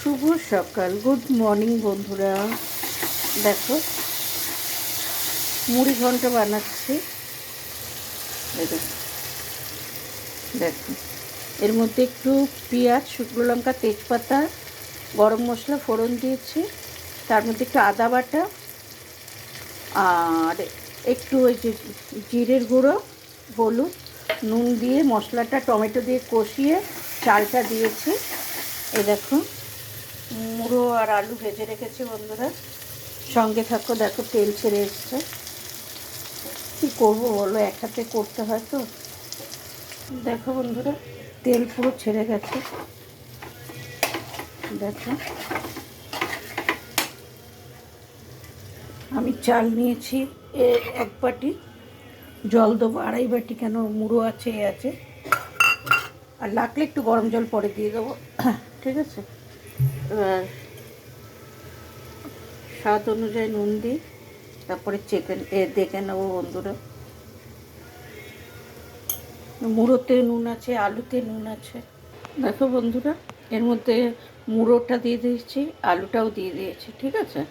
শুভ সকাল, good morning বন্ধুরা। দেখো মুড়ি ঘন্ট বানাচ্ছি। দেখো এর মধ্যে একটু পেঁয়াজ, শুকনো লঙ্কা, তেজপাতা, গরম মশলা ফোড়ন দিয়েছি। তার মধ্যে একটু আদা বাটা আর একটু ওই যে জিরের গুঁড়ো, হলুদ, নুন দিয়ে মশলাটা টমেটো দিয়ে কষিয়ে চালটা দিয়েছি। এই দেখো মুড়ো আর আলু ভেজে রেখেছি বন্ধুরা, সঙ্গে থাকো। দেখো তেল ছেড়ে এসছে। কী করবো বলো, এক হাতে করতে হয় তো। দেখো বন্ধুরা তেল পুরো ছেড়ে গেছে। দেখো আমি চাল নিয়েছি এক বাটি, জল দেবো আড়াই বাটি, কেন মুড়ো আছে এ আছে। আর লাগলে একটু গরম জল পরে দিয়ে দেবো, ঠিক আছে। এবার স্বাদ অনুযায়ী নুন দিই, তারপরে দেখে নেবো বন্ধুরা। মুড়োতে নুন আছে, আলুতে নুন আছে। দেখো বন্ধুরা এর মধ্যে মুড়োটা দিয়ে দিয়েছি, আলুটাও দিয়ে দিয়েছি, ঠিক আছে।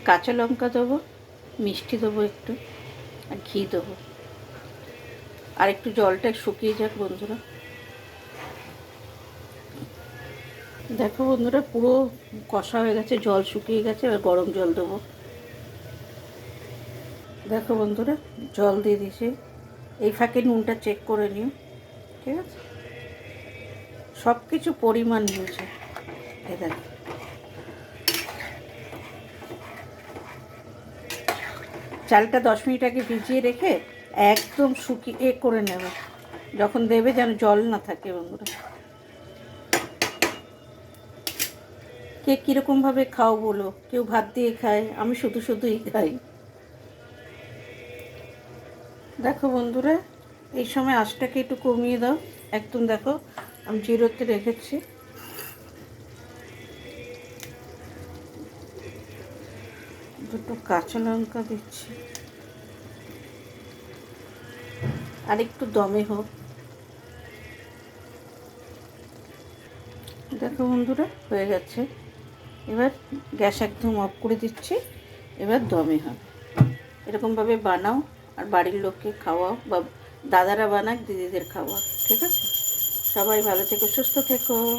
কাঁচা লঙ্কা দেবো, মিষ্টি দেবো একটু, আর ঘি দেবো। আর একটু জলটা শুকিয়ে যাক বন্ধুরা। দেখো বন্ধুরা পুরো কষা হয়ে গেছে, জল শুকিয়ে গেছে। এবার গরম জল দেবো। দেখো বন্ধুরা জল দিয়ে দিয়েছি। এই ফাঁকে নুনটা চেক করে নিও, ঠিক আছে। সব কিছু পরিমাণ হয়েছে। এই দেখো চালটা 10 মিনিট আগে ভিজিয়ে রেখে একদম শুকিয়ে করে নেবে, যখন দেবে যেন জল না থাকে বন্ধুরা। কে কীরকমভাবে খাও বলো, কেউ ভাত দিয়ে খায়, আমি শুধুই খাই। দেখো বন্ধুরা এই সময় আঁচটাকে একটু কমিয়ে দাও একদম। দেখো আমি জিরোতে রেখেছি। দুটো কাঁচা লঙ্কা দিচ্ছি, আর একটু দমে হোক। দেখো বন্ধুরা হয়ে গেছে। এবার গ্যাস একদম অফ করে দিচ্ছি। এবার দমে হবে। এরকমভাবে বানাও আর বাড়ির লোককে খাওয়াও, বা দাদারা বানাক দিদিদের খাওয়াও, ঠিক আছে। সবাই ভালো থেকো, সুস্থ থেকো।